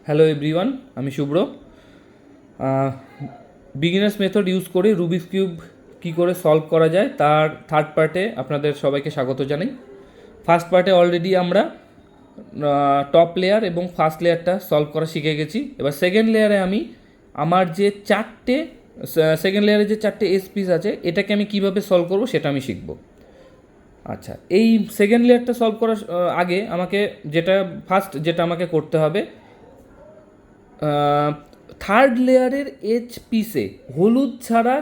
Hello everyone, আমি শুভ্র। Beginners method use করে Rubik's cube কী করে সলভ করা যায় তার থার্ড পার্টে আপনাদের সবাইকে স্বাগত জানাই। ফার্স্ট পার্টে অলরেডি আমরা টপ লেয়ার এবং ফার্স্ট লেয়ারটা সলভ করা শিখে গেছি। এবার সেকেন্ড লেয়ারে আমি আমার যে সেকেন্ড লেয়ারে যে চারটে এস পিস আছে এটাকে আমি কীভাবে সলভ করবো সেটা আমি শিখব। আচ্ছা, এই সেকেন্ড লেয়ারটা সলভ করার আগে আমাকে যেটা আমাকে করতে হবে, থার্ড লেয়ারের এচ পিসে হলুদ ছাড়া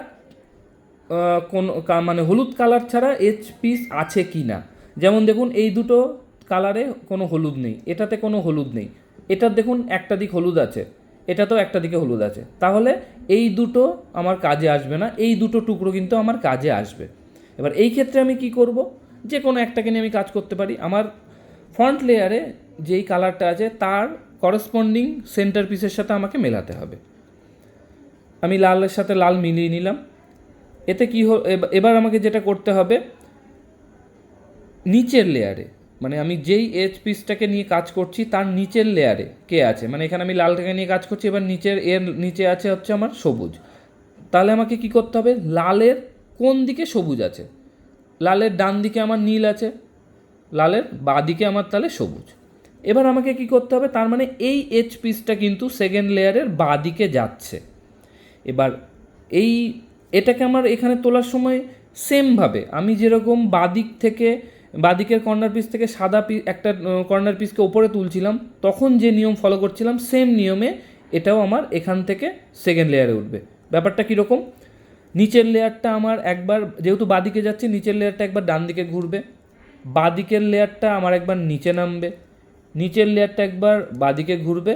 মানে হলুদ কালার ছাড়া এচ পিস আছে কি না। যেমন দেখুন, এই দুটো কালারে কোনো হলুদ নেই, এটাতে কোনো হলুদ নেই, এটার দেখুন একটা দিক হলুদ আছে, এটাতেও একটা দিকে হলুদ আছে, তাহলে এই দুটো আমার কাজে আসবে না, এই দুটো টুকরো কিন্তু আমার কাজে আসবে। এবার এই ক্ষেত্রে আমি কি করব, যে কোনো একটাকে নিয়ে আমি কাজ করতে পারি। আমার ফ্রন্ট লেয়ারে যেই কালারটা আছে তার করেসপন্ডিং সেন্টার পিসের সাথে আমাকে মেলাতে হবে। আমি লালের সাথে লাল মিলিয়ে নিলাম। এতে কি এবার আমাকে যেটা করতে হবে, নিচের লেয়ারে, মানে আমি যেই এজ পিসটাকে নিয়ে কাজ করছি তার নিচের লেয়ারে কে আছে, মানে এখানে আমি লালটাকে নিয়ে কাজ করছি, এবার নিচে আছে হচ্ছে আমার সবুজ। তাহলে আমাকে কি করতে হবে, লালের কোন দিকে সবুজ আছে, লালের ডান দিকে আমার নীল আছে, লালের বাঁ দিকে আমার তাহলে সবুজ। এবার আমাকে কি করতে হবে, তার মানে এই এজ পিসটা কিন্তু সেকেন্ড লেয়ারের বাঁ দিকে যাচ্ছে। এবার এটাকে আমার এখানে তোলার সময় সেমভাবে আমি যেরকম বাঁদিকের কর্নার পিস থেকে সাদা একটা কর্নার পিসকে ওপরে তুলছিলাম, তখন যে নিয়ম ফলো করছিলাম সেম নিয়মে এটাও আমার এখান থেকে সেকেন্ড লেয়ারে উঠবে। ব্যাপারটা কীরকম, নিচের লেয়ারটা আমার একবার যেহেতু বাঁদিকে যাচ্ছে, নিচের লেয়ারটা একবার ডান দিকে ঘুরবে, বাঁদিকের লেয়ারটা আমার একবার নিচে নামবে, নিচের লেয়ারটা একবার বাঁদিকে ঘুরবে,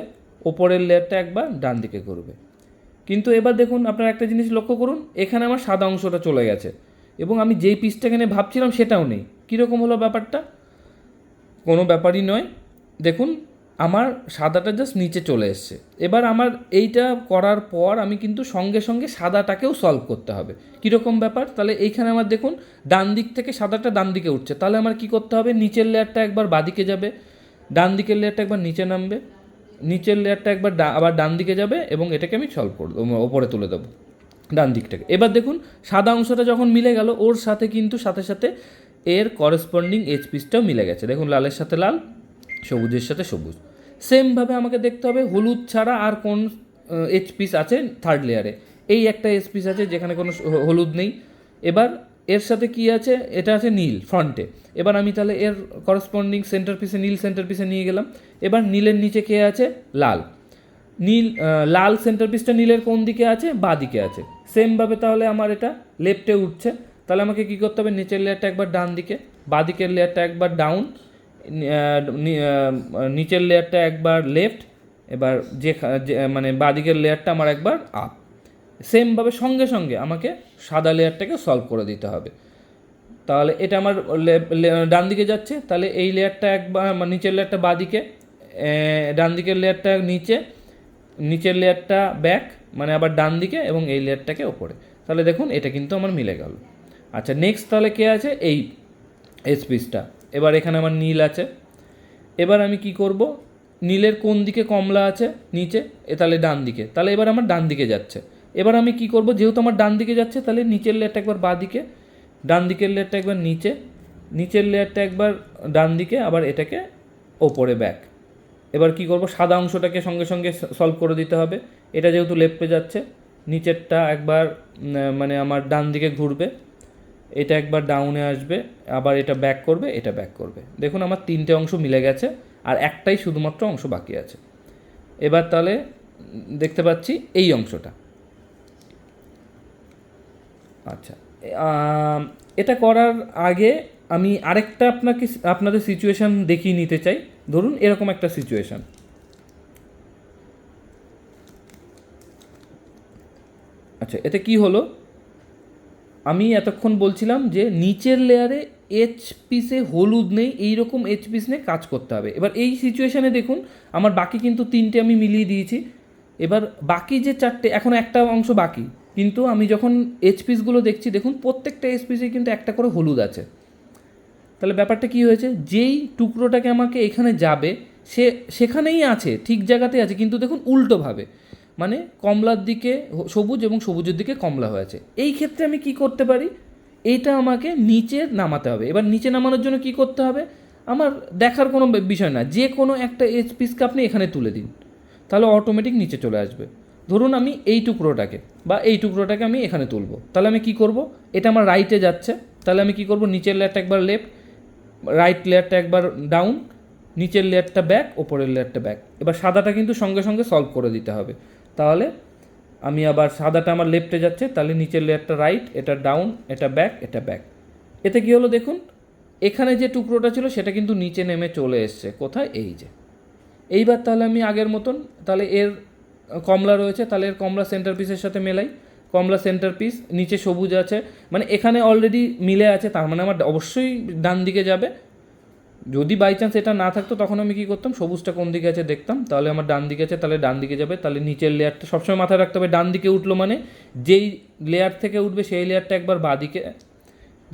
ওপরের লেয়ারটা একবার ডান দিকে ঘুরবে। কিন্তু এবার দেখুন, আপনারা একটা জিনিস লক্ষ্য করুন, এখানে আমার সাদা অংশটা চলে গেছে এবং আমি যেই পিসটাকে নিয়ে ভাবছিলাম সেটাও নেই। কীরকম হলো ব্যাপারটা, কোনো ব্যাপারই নয়। দেখুন, আমার সাদাটা জাস্ট নিচে চলে এসছে। এবার আমার এইটা করার পর আমি কিন্তু সঙ্গে সঙ্গে সাদাটাকেও সলভ করতে হবে। কীরকম ব্যাপার, তাহলে এইখানে আমার দেখুন ডান দিক থেকে সাদাটা ডান দিকে উঠছে, তাহলে আমার কি করতে হবে, নিচের লেয়ারটা একবার বাঁদিকে যাবে, ডান দিকের লেয়ারটা একবার নিচে নামবে, নিচের লেয়ারটা একবার আবার ডান দিকে যাবে এবং এটাকে আমি সলভ করে দেবো, ওপরে তুলে দেবো ডান দিকটাকে। এবার দেখুন, সাদা অংশটা যখন মিলে গেল, ওর সাথে কিন্তু সাথে সাথে এর করেসপন্ডিং এজ পিসটাও মিলে গেছে। দেখুন, লালের সাথে লাল, সবুজের সাথে সবুজ। সেমভাবে আমাকে দেখতে হবে হলুদ ছাড়া আর কোন এজ পিস আছে থার্ড লেয়ারে। এই একটা এজ পিস আছে যেখানে কোনো হলুদ নেই। এবার এর সাথে কি আছে, এটা আছে নীল ফ্রন্টে। এবার আমি তাহলে এর করেসপন্ডিং সেন্টার পিসে নীল সেন্টার পিসে নিয়ে গেলাম। এবার নীলের নিচে কে আছে, লাল। লাল সেন্টার পিসটা নীলের কোন দিকে আছে, বাঁ দিকে আছে। সেমভাবে তাহলে আমার এটা লেফটে উঠছে। তাহলে আমাকে কী করতে হবে, নিচের লেয়ারটা একবার ডান দিকে, বাঁ দিকের লেয়ারটা একবার ডাউন, নিচের লেয়ারটা একবার লেফট, এবার মানে বাঁ দিকের লেয়ারটা আমার একবার আপ। সেমভাবে সঙ্গে সঙ্গে আমাকে সাদা লেয়ারটাকে সলভ করে দিতে হবে। তাহলে এটা আমার ডান দিকে যাচ্ছে, তাহলে এই লেয়ারটা একবার নিচের লেয়ারটা বাঁ দিকে, ডান দিকের লেয়ারটা নিচের লেয়ারটা ব্যাক, মানে আবার ডান দিকে, এবং এই লেয়ারটাকে ওপরে। তাহলে দেখুন এটা কিন্তু আমার মিলে গেল। আচ্ছা, নেক্সট তাহলে কে আছে, এই এস পিসটা। এবার এখানে আমার নীল আছে। এবার আমি কি করব, নীলের কোন দিকে কমলা আছে, নিচে, তাহলে ডান দিকে, তাহলে এবার আমার ডান দিকে যাচ্ছে। এবার আমি কি করব, যেহেতু আমার ডান দিকে যাচ্ছে, তাহলে নিচের লেয়ারটা একবার বাঁ দিকে, ডান দিকের লেয়ারটা একবার নিচে, নিচের লেয়ারটা একবার ডান দিকে, আবার এটাকে ওপরে ব্যাক। এবার কি করব, সাদা অংশটাকে সঙ্গে সঙ্গে সলভ করে দিতে হবে। এটা যেহেতু লেফটে যাচ্ছে, নিচেরটা একবার মানে আমার ডান দিকে ঘুরবে, এটা একবার ডাউনে আসবে, আবার এটা ব্যাক করবে, এটা ব্যাক করবে। দেখুন আমার তিনটে অংশ মিলে গেছে, আর একটাই শুধুমাত্র অংশ বাকি আছে। এবার তাহলে দেখতে পাচ্ছি এই অংশটা। আচ্ছা, এটা করার আগে আমি আরেকটা আপনাদের সিচুয়েশান দেখিয়ে নিতে চাই। ধরুন এরকম একটা সিচুয়েশান। আচ্ছা, এতে কি হলো, আমি এতক্ষণ বলছিলাম যে নিচের লেয়ারে এইচ পিসে হলুদ নেই, এইরকম এইচ পিস নিয়ে কাজ করতে হবে। এবার এই সিচুয়েশানে দেখুন আমার বাকি কিন্তু তিনটে আমি মিলিয়ে দিয়েছি। এবার বাকি যে চারটে, এখন একটা অংশ বাকি, কিন্তু আমি যখন এইচ পিসগুলো দেখছি, দেখুন প্রত্যেকটা এইচ পিসে কিন্তু একটা করে হলুদ আছে। তাহলে ব্যাপারটা কী হয়েছে, যেই টুকরোটাকে আমাকে এখানে যাবে সেখানেই আছে, ঠিক জায়গাতেই আছে, কিন্তু দেখুন উল্টোভাবে, মানে কমলার দিকে সবুজ এবং সবুজের দিকে কমলা হয়েছে। এই ক্ষেত্রে আমি কি করতে পারি, এইটা আমাকে নিচে নামাতে হবে। এবার নিচে নামানোর জন্য কি করতে হবে, আমার দেখার কোনো বিষয় না, যে কোনো একটা এজ পিসকে আপনি এখানে তুলে দিন, তাহলে অটোমেটিক নিচে চলে আসবে। ধরুন আমি এই টুকরোটাকে আমি এখানে তুলবো, তাহলে আমি কি করব, এটা আমার রাইটে যাচ্ছে, তাহলে আমি কি করব, নিচের লেয়ারটা একবার লেফট, রাইট লেয়ারটা একবার ডাউন, নিচের লেয়ারটা ব্যাক, ওপরের লেয়ারটা ব্যাক। এবার সাদাটা কিন্তু সঙ্গে সঙ্গে সলভ করে দিতে হবে। তাহলে আমি আবার সাদাটা আমার লেফটে যাচ্ছে, তাহলে নিচের লেয়ারটা রাইট, এটা ডাউন, এটা ব্যাক, এটা ব্যাক। এতে কী হলো দেখুন, এখানে যে টুকরোটা ছিল সেটা কিন্তু নিচে নেমে চলে এসছে কোথায়, এই যে। এইবার তাহলে আমি আগের মতন, তাহলে এর কমলা রয়েছে, তাহলে এর কমলা সেন্টার পিসের সাথে মেলাই, কমলা সেন্টার পিস, নিচে সবুজ আছে, মানে এখানে অলরেডি মিলে আছে, তার মানে আমার অবশ্যই ডান দিকে যাবে। যদি বাই চান্স এটা না থাকতো তখন আমি কী করতাম, সবুজটা কোন দিকে আছে দেখতাম, তাহলে আমার ডান দিকে আছে, তাহলে ডান দিকে যাবে। তাহলে নিচের লেয়ারটা সবসময় মাথায় রাখতে হবে, ডান দিকে উঠলো মানে যেই লেয়ার থেকে উঠবে সেই লেয়ারটা একবার বাঁ দিকে,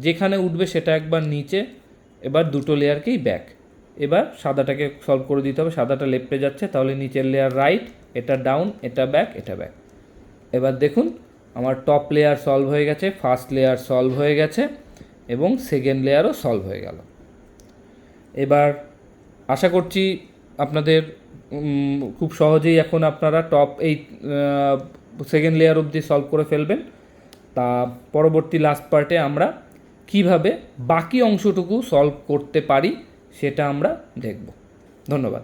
যেখানে উঠবে সেটা একবার নিচে, এবার দুটো লেয়ারকেই ব্যাক। এবার সাদাটাকে সলভ করে দিতে হবে, সাদাটা লেফটে যাচ্ছে, তাহলে নিচের লেয়ার রাইট, এটা ডাউন, এটা ব্যাক, এটা ব্যাক। এবার দেখুন আমার টপ লেয়ার সলভ হয়ে গেছে, ফার্স্ট লেয়ার সলভ হয়ে গেছে এবং সেকেন্ড লেয়ারও সলভ হয়ে গেল। এবার আশা করছি আপনাদের খুব সহজেই এখন আপনারা টপ এই সেকেন্ড লেয়ার অবধি সলভ করে ফেলবেন। তা পরবর্তী লাস্ট পার্টে আমরা কিভাবে বাকি অংশটুকু সলভ করতে পারি সেটা আমরা দেখব। ধন্যবাদ।